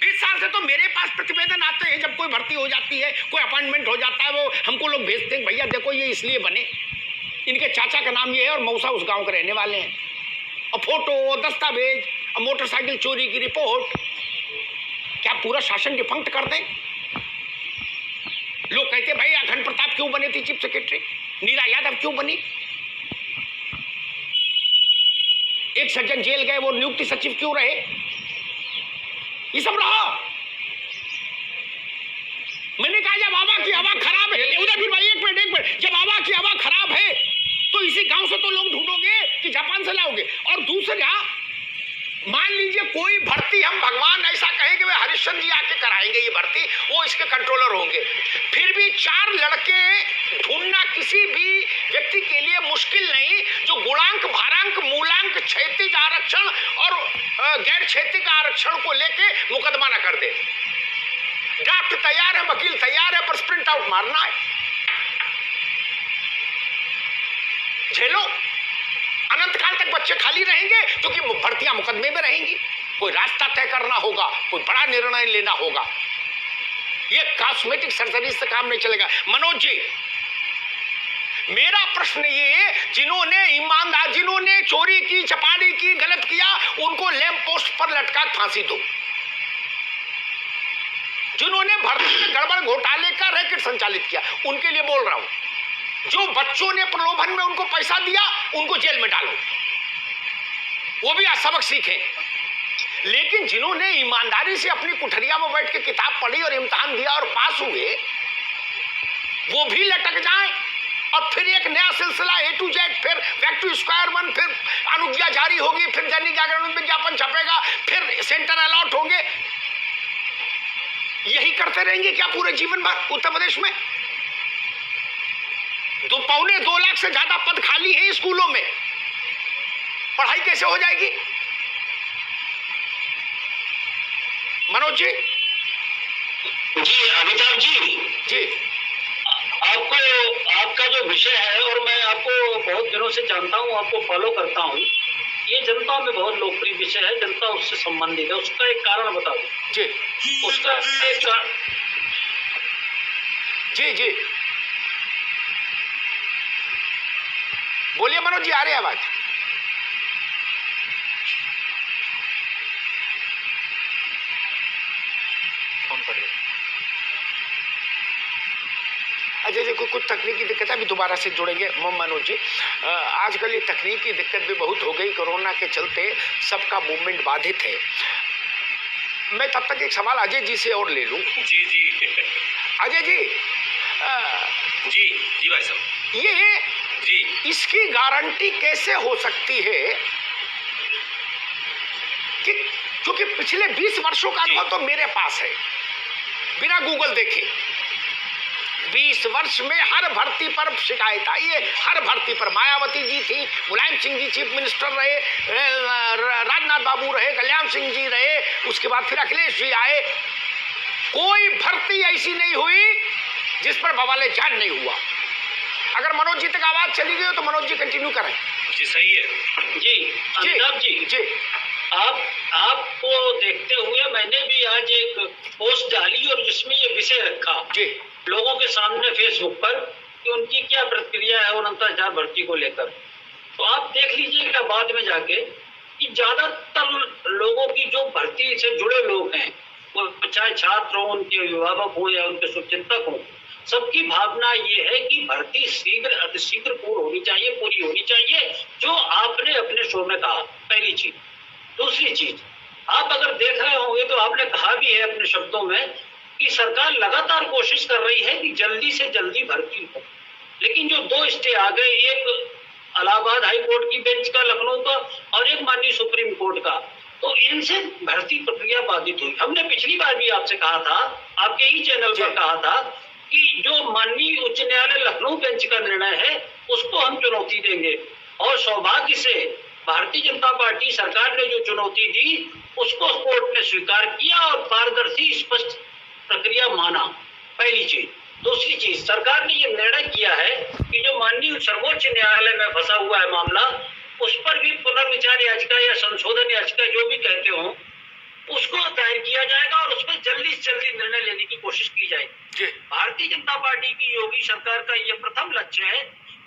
20 साल से तो मेरे पास प्रतिवेदन आते हैं जब कोई भर्ती हो जाती है, कोई अपॉइंटमेंट हो जाता है, वो हमको लोग भेजते हैं, भैया देखो ये इसलिए बने, इनके चाचा का नाम ये है और मौसा उस गांव के रहने वाले हैं, और फोटो, दस्तावेज, और मोटरसाइकिल चोरी की रिपोर्ट। क्या पूरा शासन डिफंक्ट कर दें? लोग कहते भाई अखंड प्रताप क्यों बने थे चीफ सेक्रेटरी, नीरा यादव क्यों बनी, एक सज्जन जेल गए वो नियुक्ति सचिव क्यों रहे, ये सब रहा। मैंने कहा जब हवा की हवा खराब है, उधर फिर भाई एक मिनट, जब हवा की हवा खराब है तो इसी गांव से तो लोग ढूंढोगे कि जापान से लाओगे। और दूसरा, मान लीजिए कोई भर्ती, हम भगवान ऐसा कहें कि वे हरिश्चंद्र जी आके कराएंगे ये भर्ती, वो इसके कंट्रोलर होंगे, फिर भी 4 लड़के ढूंढना किसी भी व्यक्ति के लिए मुश्किल नहीं जो गुणांक, भारांक, मूलांक, क्षैतिज आरक्षण और गैर क्षैतिज आरक्षण को लेके मुकदमा न कर दे। ड्राफ्ट तैयार है, वकील तैयार है, पर प्रिंट आउट मारना है। झेलो, अनंत काल तक बच्चे खाली रहेंगे क्योंकि भर्तियां मुकदमे में रहेंगी। कोई रास्ता तय करना होगा, कोई बड़ा निर्णय लेना होगा। ये कॉस्मेटिक सर्जरी से काम नहीं चलेगा। मनोज जी, मेरा प्रश्न ये, जिन्होंने ईमानदार, जिन्होंने चोरी की, चपाड़ी की, गलत किया, उनको लैंप पोस्ट पर लटका फांसी दो। जिन्होंने भर्ती में गड़बड़ घोटाले का रैकेट संचालित किया, उनके लिए बोल रहा हूं। जो बच्चों ने प्रलोभन में उनको पैसा दिया, उनको जेल में डालो, वो भी आज सबक सीखें। लेकिन जिन्होंने ईमानदारी से अपनी कुठरिया में बैठ के किताब पढ़ी और इम्तिहान दिया और पास हुए, वो भी लटक जाएं और फिर एक नया सिलसिला A to Z, फिर बैक टू स्क्वायर वन, फिर अनुज्ञा जारी होगी, फिर दैनिक जागरण में विज्ञापन छपेगा, फिर सेंटर अलॉट होंगे। यही करते रहेंगे क्या पूरे जीवन भर उत्तर प्रदेश में? तो 2.25 लाख से ज्यादा पद खाली हैं स्कूलों में, पढ़ाई कैसे हो जाएगी? मनोज जी। जी अमिताभ जी, आपको, आपका जो विषय है, और मैं आपको बहुत दिनों से जानता हूं, आपको फॉलो करता हूं, ये जनता में बहुत लोकप्रिय विषय है, जनता उससे संबंधित है। उसका एक कारण बताओ जी। उसका एक जी बोलिए मनोज जी, आ रही आवाज? अच्छा जी, कुछ तकनीकी दिक्कत है, अभी दोबारा से जुड़ेंगे मनोज जी। आजकल ये तकनीकी दिक्कत भी बहुत हो गई, कोरोना के चलते सबका मूवमेंट बाधित है। मैं तब तक एक सवाल अजय जी से और ले लूं। जी अजय जी, जी भाई साहब, ये जी, इसकी गारंटी कैसे हो सकती है कि, क्योंकि पिछले 20 वर्षों का अनुभव तो मेरे पास है, बिना गूगल देखे 20 वर्ष में हर भर्ती पर शिकायत आई है, हर भर्ती पर। मायावती जी थी, मुलायम सिंह जी चीफ मिनिस्टर रहे, राजनाथ बाबू रहे, कल्याण सिंह जी रहे, उसके बाद फिर अखिलेश जी आए। कोई भर्ती ऐसी नहीं हुई जिस पर बवाले जान नहीं हुआ। अगर मनोज जी तक आवाज चली गई हो तो मनोज जी कंटिन्यू करें। जी सही है। जी अमिताभ जी, आपको देखते हुए मैंने भी आज एक पोस्ट डाली और जिसमें ये विषय रखा जी लोगों के सामने फेसबुक पर कि उनकी क्या प्रतिक्रिया है 49,000 भर्ती को लेकर। तो आप देख लीजिएगा बाद में जाके कि ज्यादातर लोगों की जो भर्ती से जुड़े लोग हैं, वो चाहे छात्र हो, उनके अभिभावक हो या उनके शुभचिंतक हो, सबकी भावना ये है कि भर्ती शीघ्र अतिशीघ्र पूरी होनी चाहिए, जो आपने अपने शो में कहा, पहली चीज। दूसरी चीज, आप अगर देख रहे होंगे तो आपने कहा भी है अपने शब्दों में कि सरकार लगातार कोशिश कर रही है कि जल्दी से जल्दी भर्ती हो, लेकिन जो 2 स्टे आ गए, एक इलाहाबाद हाई कोर्ट की बेंच का, लखनऊ का, और एक माननीय सुप्रीम कोर्ट का, तो इनसे भर्ती प्रक्रिया बाधित हुई। हमने पिछली बार भी आपसे कहा था, आपके ही चैनल पर कहा था कि जो माननीय उच्च न्यायालय लखनऊ बेंच का निर्णय है उसको हम चुनौती देंगे, और सौभाग्य से भारतीय जनता पार्टी सरकार ने जो चुनौती दी उसको कोर्ट ने स्वीकार किया और पारदर्शी स्पष्ट प्रक्रिया माना, पहली चीज। दूसरी चीज, सरकार ने ये निर्णय किया है कि जो माननीय सर्वोच्च न्यायालय में फंसा हुआ है मामला, उस पर भी पुनर्विचार याचिका या संशोधन याचिका जो भी कहते हो, उसको दायर किया जाएगा और उसमें जल्दी से जल्दी निर्णय लेने की कोशिश की जाएगी। भारतीय जनता पार्टी की योगी सरकार का ये प्रथम लक्ष्य है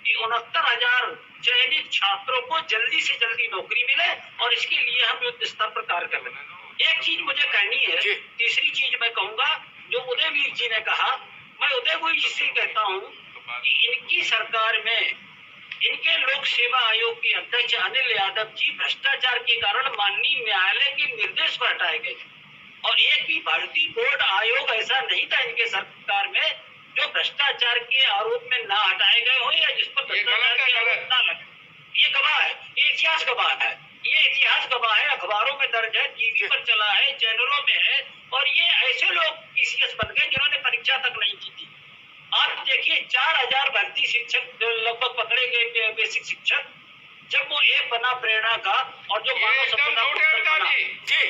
कि 69,000 चयनित छात्रों को जल्दी से जल्दी नौकरी मिले, और इसके लिए हम युद्ध स्तर पर कार्य कर रहे हैं। एक चीज मुझे कहनी है, तीसरी चीज मैं कहूंगा, जो उदयवीर जी ने कहा मैं उदय गोयल जी से कहता हूँ कि इनकी सरकार में इनके लोक सेवा आयोग के अध्यक्ष अनिल यादव जी भ्रष्टाचार के कारण माननीय न्यायालय के निर्देश पर हटाए गए और एक भी भर्ती बोर्ड आयोग ऐसा नहीं था इनके सरकार में जो भ्रष्टाचार के आरोप में ना हटाए गए हो या जिस पर भ्रष्टाचार के आरोप ना लगे। ये गवाह है, ये इतिहास गवाह है, ये इतिहास गवाह है, अखबारों में दर्ज है, टीवी पर चला है, चैनलों में है। और ये ऐसे लोग पीसीएस बन गए जिन्होंने परीक्षा तक नहीं की थी। आप देखिए 4000 भर्ती शिक्षक लगभग पकड़े गए, बेसिक शिक्षक, जब वो एक बना प्रेरणा का और जो मानव संपदा जी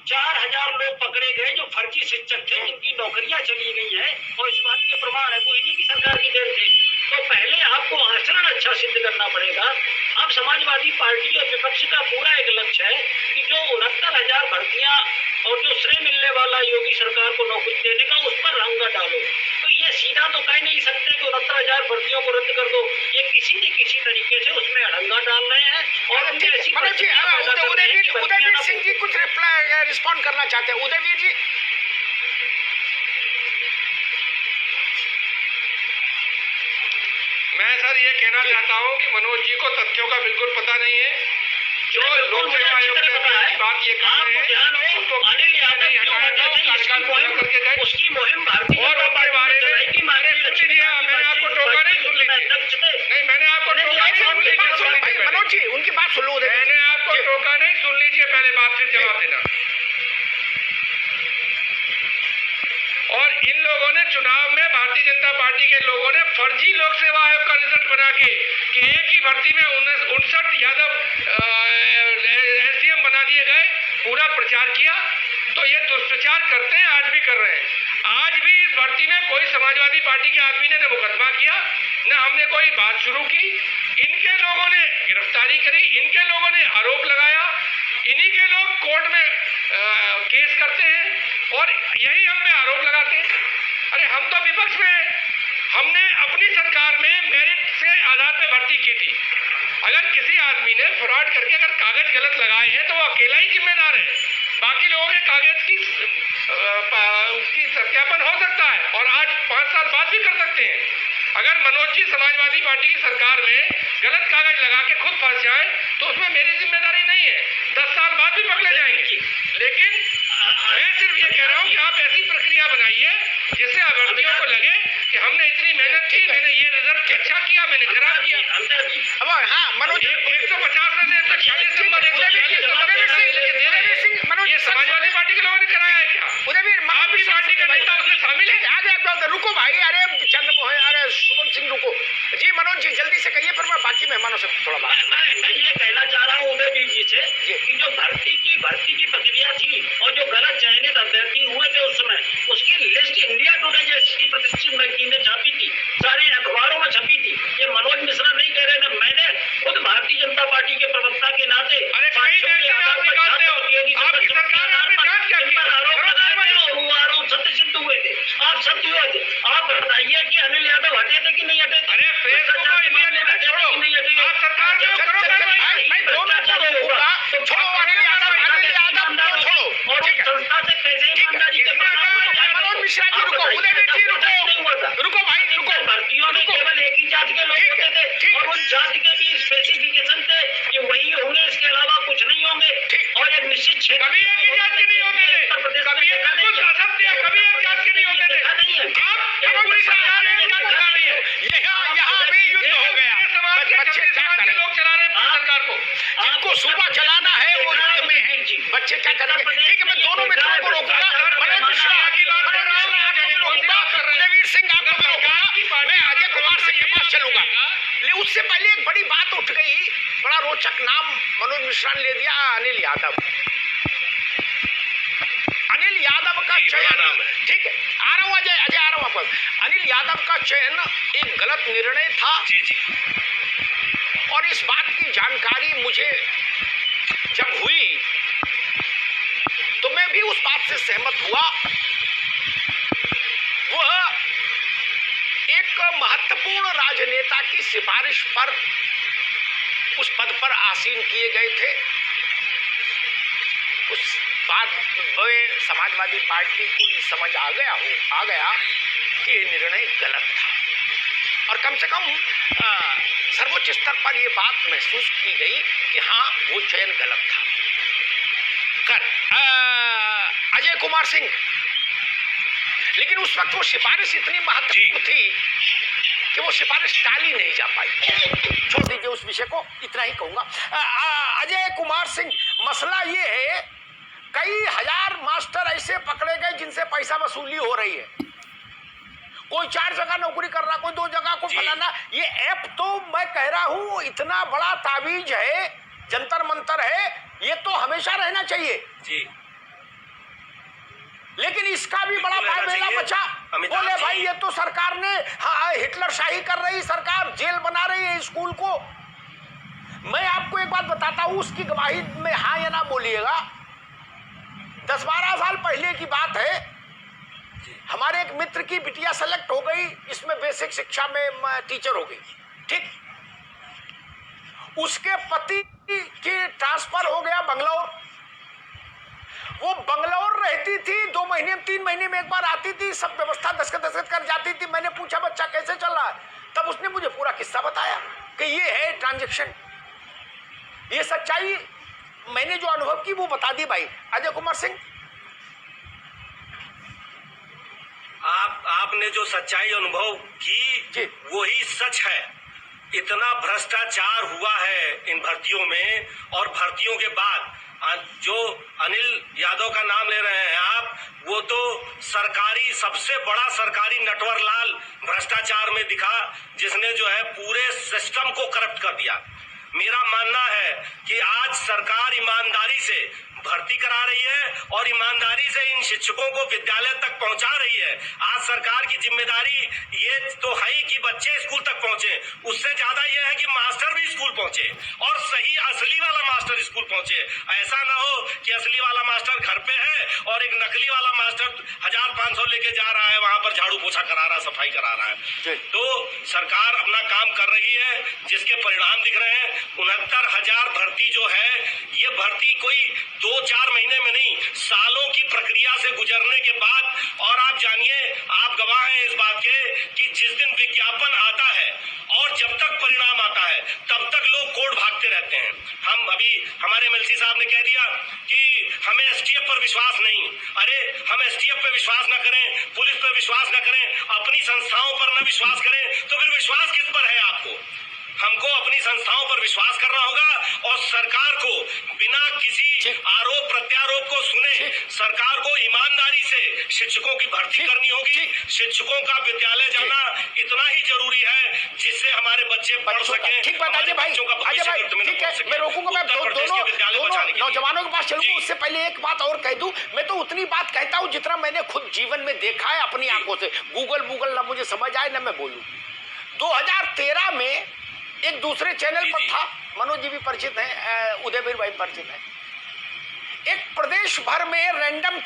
4000 लोग पकड़े गए जो फर्जी शिक्षक थे, जिनकी नौकरियां चली गई है और इस बात के प्रमाण है वो इन्हीं की सरकार की देन थी। तो पहले आपको आचरण अच्छा सिद्ध करना पड़ेगा। अब समाजवादी पार्टी और विपक्ष का पूरा एक लक्ष्य है कि जो 69,000 भर्तियां और जो श्रेय मिलने वाला योगी सरकार को नौकरी देने का, उस पर रंगा डालो। तो ये सीधा तो कह नहीं सकते कि 69,000 भर्तियों को रद्द कर दो। ये किसी न किसी तरीके से उसमें अड़ंगा डाल रहे हैं और उदयवीर सिंह जी कुछ रिस्पॉन्ड करना चाहते हैं। उदयवीर जी, मैं सर ये कहना चाहता हूँ कि मनोज जी को तथ्यों का बिल्कुल पता नहीं है। जो लोक सेवा आयोग की बात ये कर रहे हैं उसको नहीं हटाया था, कार्यकाल पूरा करके गए उसकी मुहिम भारतीय और उनके बारे में सुन लीजिए। मैंने आपको टोका नहीं, सुन लीजिए। नहीं, मैंने आपको टोका नहीं, सुन लीजिए। मनोज जी उनकी बात सुन लो। मैंने आपको टोका नहीं, सुन लीजिए पहले बात, फिर जवाब देना। और इन लोगों ने चुनाव में, भारतीय जनता पार्टी के लोगों ने फर्जी लोक सेवा आयोग का रिजल्ट बना के कि एक ही भर्ती में 59 यादव एसडीएम बना दिए गए, पूरा प्रचार किया। तो ये दुष्प्रचार करते हैं, आज भी कर रहे हैं। आज भी इस भर्ती में कोई समाजवादी पार्टी के आदमी ने न मुकदमा किया, न हमने कोई बात शुरू की। इनके लोगों ने गिरफ्तारी करी, इनके लोगों ने आरोप लगाया, इन्हीं के लोग कोर्ट में केस करते हैं और यही हम पे आरोप लगाते हैं। अरे हम तो विपक्ष में हैं, हमने अपनी सरकार में मेरिट से आधार पे भर्ती की थी। अगर किसी आदमी ने फ्रॉड करके अगर कागज गलत लगाए हैं तो वो अकेला ही जिम्मेदार है, बाकी लोगों के कागज की सत्यापन हो सकता है और आज 5 साल बाद भी कर सकते हैं। अगर मनोज जी समाजवादी पार्टी की सरकार में गलत कागज लगा के खुद फंस जाए तो उसमें मेरी जिम्मेदारी नहीं है, 10 साल बाद भी पकड़े जाएंगे। लेकिन मैं सिर्फ ये कह रहा हूँ कि आप ऐसी प्रक्रिया बनाइए जिससे अभ्यर्थियों को लगे कि हमने इतनी मेहनत की, मैंने ये रिजल्ट अच्छा किया, मैंने खराब किया। अब हाँ मनोज 150 में से 140 नंबर, ये समाजवादी पार्टी के लोगों ने कराया है क्या? उदयवीर आपकी पार्टी का नेता उसमें शामिल है? आगे रुको भाई, अरे चंद्रमोहन, अरे शुभम सिंह रुको जी। मनोज जी जल्दी से कहिए, पर मैं बाकी मेहमानों से थोड़ा बात। मैं ये कहना चाह रहा हूँ उदयवीर जी से कि जो भर्ती की प्रक्रिया थी और जो गलत चयनित अभ्यर्थी हुए थे उस समय, उसकी लिस्ट इंडिया टुडे जैसी प्रतिष्ठित मैगजीन ने छापी थी, सारे अखबारों में छपी थी। ये मनोज मिश्रा नहीं कह रहे ना, मैंने खुद भारतीय जनता पार्टी के प्रवक्ता के नाते आपकी सरकार ने आपने जांच क्या की? वो आरोप सत्य सिद्ध हुए थे, आप सत्य हुए थे। आप बताइए कि अनिल यादव हटे थे कि नहीं हटे थे? अरे फेसबुक को इंडिया टुडे छोड़ो, आप सरकार में करो और संस्था से पैसे ईमानदारी के मनोज मिश्रा जी रुको, उदयवीर जी रुको भाई रुको। भर्तियों में केवल एक ही जाति के लोग होते थे और उन जाति के भी स्पेसिफिकेशन थे कि वही होंगे, इसके अलावा कुछ नहीं होंगे। और एक निश्चित क्षेत्र कभी एक ही जात के नहीं होते थे, कभी एक बिल्कुल असत्य, कभी एक जात के नहीं होते थे। आप पूरी सरकार एक जात का नहीं है, यहाँ अभी युद्ध हो गया। बच्चे के लोग चला रहे हैं सरकार को, जिनको सूबा चलाना है वो युद्ध में है। बच्चे क्या करेंगे? ठीक है, मैं दोनों मित्रों को रोकूंगा। मनोज मिश्रा की बात कर रहा हूँ, उदयवीर सिंह आपको भी रोकूंगा, मैं अजय कुमार सिंह के पास चलूंगा। लेकिन उससे पहले एक बड़ी बात उठ गई, बड़ा रोचक नाम मनोज मिश्रा ने ले दिया, अनिल यादव। अनिल यादव का चयन, ठीक है आ रहा हूँ अजय आ रहा हूँ आपको। अनिल यादव का चयन एक गलत निर्णय था और इस बात की जानकारी मुझे जब हुई तो मैं भी उस बात से सहमत हुआ। वह एक महत्वपूर्ण राजनेता की सिफारिश पर उस पद पर आसीन किए गए थे। उस बाद में समाजवादी पार्टी को ये समझ आ गया कि ये निर्णय गलत था, और कम से कम सर्वोच्च स्तर पर ये बात महसूस की गई कि हाँ वो चयन गलत था। अजय कुमार सिंह, लेकिन उस वक्त वो सिफारिश इतनी महत्वपूर्ण थी कि वो सिफारिश टाली नहीं जा पाई। छोड़ दीजिए उस विषय को, इतना ही कहूंगा। अजय कुमार सिंह, मसला ये है कई हजार मास्टर ऐसे पकड़े गए जिनसे पैसा वसूली हो रही है। कोई 4 जगह नौकरी कर रहा, कोई 2 जगह को फलाना। ये ऐप तो मैं कह रहा हूं इतना बड़ा ताबीज है, जंतर मंतर है, ये तो हमेशा रहना चाहिए जी। लेकिन इसका भी बड़ा बायबेला बचा। बोले भाई ये तो सरकार ने, हाँ, हिटलर शाही कर रही सरकार, जेल बना रही है स्कूल को। मैं आपको एक बात बताता हूं, उसकी गवाही में हाँ या ना बोलिएगा। 10-12 साल पहले की बात है, हमारे एक मित्र की बिटिया सेलेक्ट हो गई, इसमें बेसिक शिक्षा में टीचर हो गई, ठीक। उसके पति की ट्रांसफर हो गया बंगलौर। वो बंगलौर रहती थी, 2 महीने 3 महीने में एक बार आती थी, सब व्यवस्था दस्तखत कर जाती थी। मैंने पूछा बच्चा कैसे चल रहा है, तब उसने मुझे पूरा किस्सा बताया कि ये है ट्रांजैक्शन। ये सच्चाई मैंने जो अनुभव की वो बता दी भाई। अजय कुमार सिंह, आपने जो सच्चाई अनुभव की वही सच है। इतना भ्रष्टाचार हुआ है इन भर्तियों में, और भर्तियों के बाद जो अनिल यादव का नाम ले रहे हैं आप, वो तो सरकारी, सबसे बड़ा सरकारी नटवरलाल भ्रष्टाचार में दिखा, जिसने जो है पूरे सिस्टम को करप्ट कर दिया। मेरा मानना है कि आज सरकार ईमानदारी से भर्ती करा रही है और ईमानदारी से इन शिक्षकों को विद्यालय तक पहुंचा रही है। आज सरकार की जिम्मेदारी ये तो है ही कि बच्चे स्कूल तक पहुंचे, उससे ज्यादा ये है कि मास्टर भी स्कूल पहुंचे और सही असली वाला मास्टर स्कूल पहुंचे। ऐसा ना हो कि असली वाला मास्टर घर पे है और एक नकली वाला मास्टर 1500 लेके जा रहा है, वहां पर झाड़ू पोछा करा रहा है, सफाई करा रहा है। तो सरकार अपना काम कर रही है, जिसके परिणाम दिख रहे हैं। 69,000 भर्ती जो है, ये भर्ती कोई 2-4 महीने में नहीं, सालों की प्रक्रिया से गुजरने के बाद, और आप जानिए, आप गवाह हैं इस बात के कि जिस दिन विज्ञापन आता है और जब तक परिणाम आता है तब तक लोग कोर्ट भागते रहते हैं। हम अभी हमारे एमएलसी साहब ने कह दिया कि हमें एसटीएफ पर विश्वास नहीं। अरे हम एसटीएफ पे विश्वास न करें, पुलिस पे विश्वास न करें, अपनी संस्थाओं पर न विश्वास करें, तो फिर विश्वास किस पर है आपको? हमको अपनी संस्थाओं पर विश्वास करना होगा और सरकार को बिना किसी आरोप प्रत्यारोप को सुने सरकार को ईमानदारी से शिक्षकों की भर्ती करनी होगी। शिक्षकों का विद्यालय जाना इतना ही जरूरी है जिससे हमारे बच्चे पढ़ सकें। ठीक बात अजय भाई, ठीक है, मैं रोकूंगा। मैं दोनों नौजवानों के पास चलूंगा, उससे पहले एक बात और कह दूं। मैं तो उतनी बात कहता हूं जितना मैंने खुद जीवन में देखा है अपनी आंखों से। गूगल ना मुझे समझ आए ना मैं बोलूं। 2013 में एक दूसरे चैनल पर था, मनोज जी भी परिचित हैं, उदयवीर भाई परिचित हैं। एक प्रदेश भर में रैंडम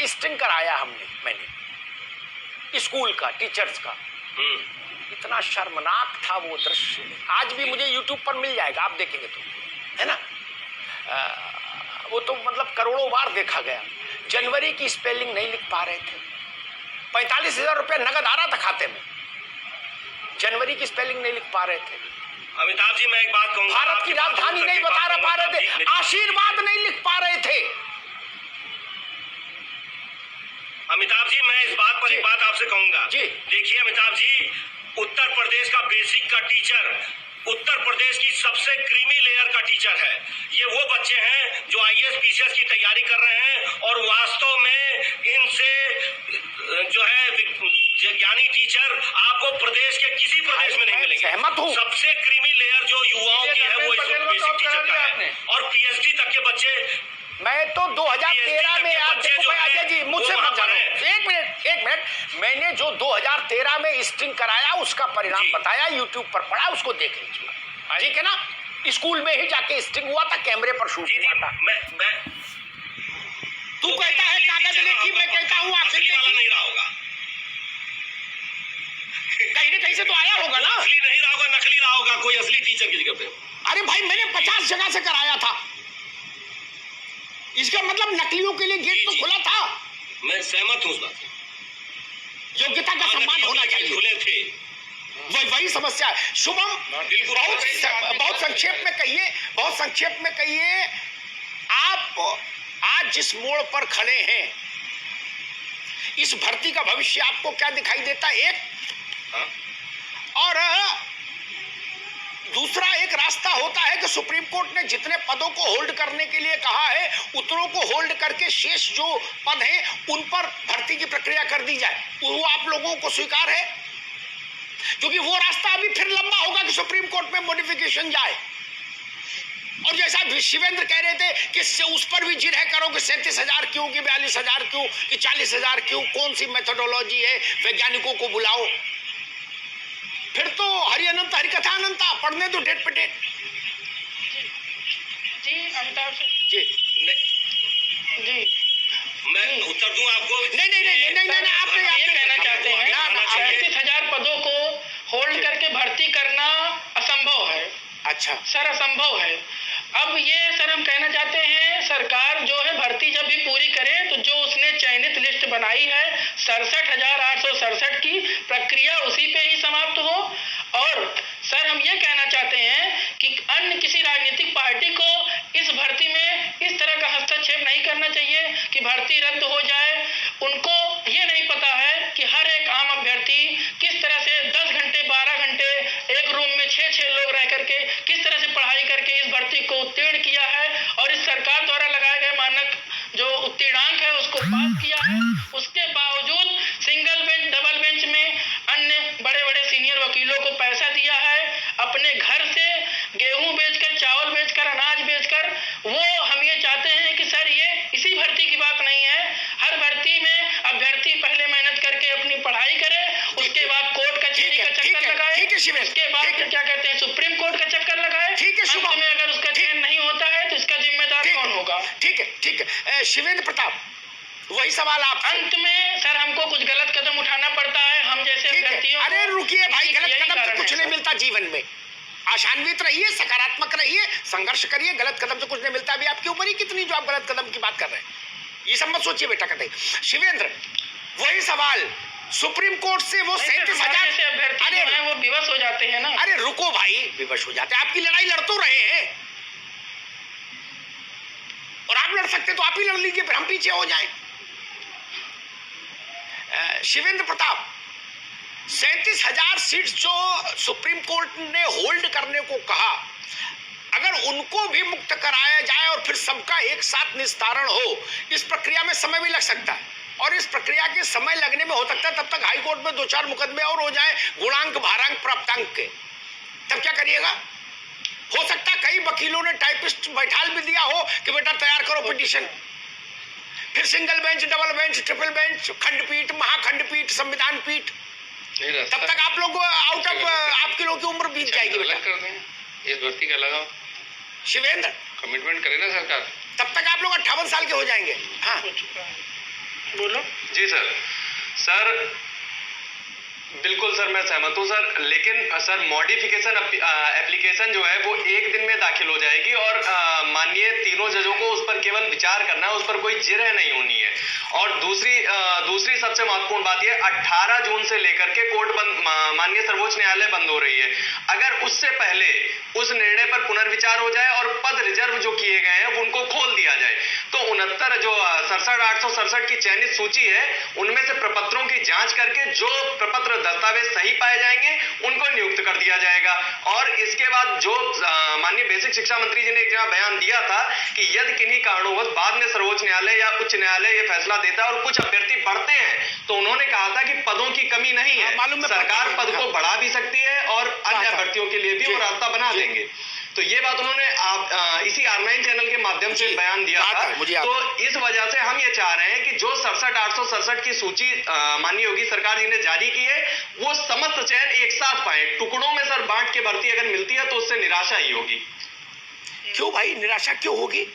स्टिंग कराया मैंने स्कूल का, टीचर्स का। इतना शर्मनाक था वो दृश्य, आज भी मुझे YouTube पर मिल जाएगा, आप देखेंगे तो, है ना। वो तो मतलब करोड़ों बार देखा गया। जनवरी की स्पेलिंग नहीं लिख पा रहे थे, 45,000 रुपये नगद आ रहा था खाते में, जनवरी की स्पेलिंग नहीं लिख पा रहे थे। अमिताभ जी मैं एक बात कहूंगा, भारत की राजधानी नहीं बता पा रहे थे, आशीर्वाद नहीं लिख पा रहे थे। अमिताभ जी मैं इस बात पर एक बात आपसे कहूंगा जी। देखिए अमिताभ जी, उत्तर प्रदेश का बेसिक का टीचर उत्तर प्रदेश की सबसे क्रीमी लेयर का टीचर है। ये वो बच्चे हैं जो आईएएस पीसीएस की तैयारी कर रहे हैं और वास्तव में इनसे जो है ज्ञानी टीचर आपको प्रदेश के किसी प्रदेश में नहीं मिलेंगे। सहमत हूं। सबसे क्रीमी लेयर जो युवाओं की है वो इस वक्त बेसिक टीचर का है, और पीएचडी तक के बच्चे। मैं तो 2013 में, आप देखो भाई अजय जी मुझसे मत जानो, एक मिनट, मैंने जो 2013 में स्टिंग कराया उसका परिणाम बताया, YouTube पर पड़ा, उसको देख लीजिए, ठीक है ना। स्कूल में ही जाके स्टिंग हुआ था, कैमरे पर शूट हुआ था। तू कहता है कागज लेखी, मैं कहता हूँ आखिर नहीं रहा होगा, कहीं ना कहीं से तो आया होगा ना। असली नहीं रहा होगा, नकली रहा होगा कोई असली टीचर की जगह पे। अरे भाई मैंने 50 जगह से कराया था इसका मतलब नकलियों के लिए गेट तो खुला था। मैं सहमत हूँ उस बात से। योग्यता का सम्मान होना चाहिए, खुले थे, वही समस्या है। शुभम, बहुत संक्षेप में कहिए, बहुत संक्षेप में कहिए, आप आज जिस मोड़ पर खड़े हैं, इस भर्ती का भविष्य आपको क्या दिखाई देता है? और दूसरा एक रास्ता होता है कि सुप्रीम कोर्ट ने जितने पदों को होल्ड करने के लिए कहा है, उतनों को होल्ड करके शेष जो पद हैं उन पर भर्ती की प्रक्रिया कर दी जाए। वो आप लोगों को स्वीकार है? क्योंकि वो रास्ता अभी फिर लंबा होगा कि सुप्रीम कोर्ट में मॉडिफिकेशन जाए। और जैसा शिवेंद्र कह रहे थे कि उस पर भी जिरह करो कि 37,000 क्यों, कि 42,000 क्यों, कि 40,000 क्यों, कौन सी मेथोडोलॉजी है, वैज्ञानिकों को बुलाओ। फिर तो हरि अनंत हरि कथा अनंता, पढ़ने दो डेट पे डेट। जी अमिताभ सर जी जी मैं उत्तर दूं आपको? नहीं, आप ये कहना चाहते हैं 37,000 पदों को होल्ड करके भर्ती करना असंभव है। अच्छा सर, असंभव है। अब ये सर हम कहना चाहते हैं, सरकार जो है भर्ती जब भी पूरी करे तो जो उसने चयनित लिस्ट बनाई है 67,867 की, प्रक्रिया उसी पे ही समाप्त हो। और सर हम ये कहना चाहते हैं कि अन्य किसी राजनीतिक पार्टी को इस भर्ती में इस तरह का हस्तक्षेप नहीं करना चाहिए कि भर्ती रद्द हो जाए। उनको ये नहीं पता है कि हर एक आम अभ्यर्थी किस तरह से 10 घंटे 12 घंटे एक रूम में 6-6 लोग रह करके किस तरह से पढ़ाई करके इस भर्ती को उत्तीर्ण किया है, और इस सरकार द्वारा लगाए गए मानक जो उत्तीर्णांक है उसको पास किया है। उसके बावजूद सिंगल बेंच डबल बेंच में अन्य बड़े बड़े सीनियर वकीलों को पैसा दिया है, अपने घर से गेहूं बेचकर, चावल बेचकर, अनाज बेचकर। वो हम ये चाहते हैं कि सर ये इसी भर्ती की बात नहीं है, हर भर्ती में अभ्यर्थी पहले मेहनत करके अपनी पढ़ाई करे, उसके बाद कोर्ट कचहरी का चक्कर लगाए, उसके बाद फिर क्या कहते हैं सुप्रीम कोर्ट का चक्कर लगाए, अंत में अगर उसका चयन नहीं होता है तो इसका जिम्मेदार कौन होगा? ठीक है शिवेंद्र प्रताप, वही सवाल आप। अंत में सर हमको कुछ गलत कदम उठाना पड़ता है, हम जैसे अभ्यर्थियों। अरे रुकिए भाई, गलत कदम से कुछ नहीं मिलता जीवन में। आशान्वित रहिए, सकारात्मक रहिए, संघर्ष करिए, गलत कदम से कुछ नहीं मिलता। अभी आपकी उम्र ही कितनी जो आप गलत कदम की बात कर रहे हैं, ये सब मत सोचिए बेटा कतई। शिवेंद्र, वही सवाल, सुप्रीम कोर्ट से वो 37,000 अभ्यर्थी हैं वो विवश हो जाते हैं ना। अरे रुको भाई, विवश हो जाते हैं? आपकी लड़ाई लड़ तो रहे हैं, और आप लड़ सकते तो आप ही लड़ लीजिए, फिर हम पीछे हो जाएं। शिवेंद्र प्रताप, 37,000 सीट्स जो सुप्रीम कोर्ट ने होल्ड करने को कहा, अगर उनको भी मुक्त कराया जाए और फिर सबका एक साथ निस्तारण हो, इस प्रक्रिया में समय भी लग सकता है। और इस प्रक्रिया के समय लगने में हो सकता है तब तक हाई कोर्ट में 2-4 मुकदमे और हो जाए गुणांक, भारांक, प्राप्तांक के। तब क्या करिएगा? हो सकता है कई वकीलों ने टाइपिस्ट बैठाल भी दिया हो कि बेटा तैयार करो पिटीशन। फिर single bench, double bench, triple bench, खंडपीठ, महाखंडपीठ, संविधान पीठ। तब तक आप लोग आउट ऑफ आपके लोगों की उम्र बीत जाएगी बेटा। कर दें इस भर्ती का लगाओ, शिवेंद्र कमिटमेंट करे ना सरकार, तब तक आप लोग 58 साल के हो जाएंगे। हाँ बोलो। जी सर बिल्कुल सर, मैं सहमत हूँ सर, लेकिन सर मॉडिफिकेशन एप्लीकेशन जो है वो एक दिन में दाखिल हो जाएगी और माननीय तीनों जजों को उस पर केवल विचार करना है, उस पर कोई जिरह नहीं होनी है। और दूसरी सबसे महत्वपूर्ण बात यह 18 जून से लेकर के कोर्ट बंद, माननीय सर्वोच्च न्यायालय बंद हो रही है। अगर उससे पहले उस निर्णय पर पुनर्विचार हो जाए और पद रिजर्व जो किए गए हैं उनको खोल दिया जाए तो 69 जो 67,867 की चयनित सूची है उनमें से प्रपत्रों की जांच करके जो प्रपत्र दस्तावेज सही पाए जाएंगे उनको नियुक्त कर दिया जाएगा। और इसके बाद जो माननीय बेसिक शिक्षा मंत्री जी ने एक जगह बयान दिया था कि यदि किन्हीं कारणों बाद में सर्वोच्च न्यायालय या उच्च न्यायालय ये फैसला देता है और कुछ अभ्यर्थी बढ़ते हैं तो उन्होंने कहा था कि पदों की कमी नहीं है, सरकार पद को बढ़ा भी सकती है और अन्य अभ्यर्थियों के लिए भी वो रास्ता बना देंगे। तो ये बात उन्होंने इसी R9 चैनल के माध्यम से बयान दिया था। तो इस वजह से हम ये चाह रहे हैं कि जो 67,867 की सूची माननीय योगी सरकार जी ने जारी की है वो समस्त चयन एक साथ पाए। टुकड़ों में सर बांट के भर्ती अगर मिलती है तो उससे निराशा ही होगी। क्यों भाई, निराशा क्यों होगी?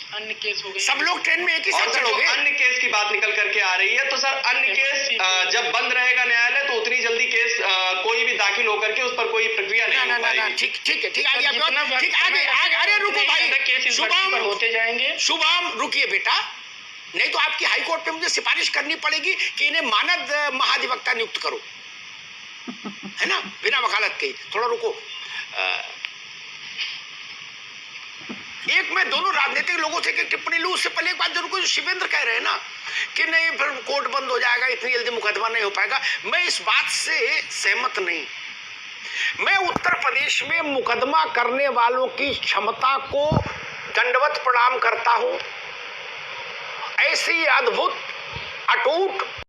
अन्य केस हो गए, सब लोग ट्रेन में एक ही साथ चढ़ोगे। अन्य केस की बात निकल करके आ रही है, तो सर अन्य केस जब बंद रहेगा न्यायालय तो उतनी जल्दी केस कोई भी दाखिल होकर के उस पर कोई प्रक्रिया नहीं हो पाएगी। ठीक आगे अरे रुको भाई, शुभम होते जाएंगे। शुभम रुकिए बेटा, नहीं तो आपकी हाई कोर्ट पे मुझे सिफारिश करनी पड़ेगी कि इन्हें मानद महाधिवक्ता नियुक्त करो, है ना, बिना वकालत के। थोड़ा रुको, एक मैं दोनों राजनीतिक लोगों से टिप्पणी लूं, उससे पहले एक बात जरूर, जो शिवेंद्र कह रहे हैं ना कि नहीं फिर कोर्ट बंद हो जाएगा, इतनी जल्दी मुकदमा नहीं हो पाएगा, मैं इस बात से सहमत नहीं। मैं उत्तर प्रदेश में मुकदमा करने वालों की क्षमता को दंडवत प्रणाम करता हूं। ऐसी अद्भुत अटूट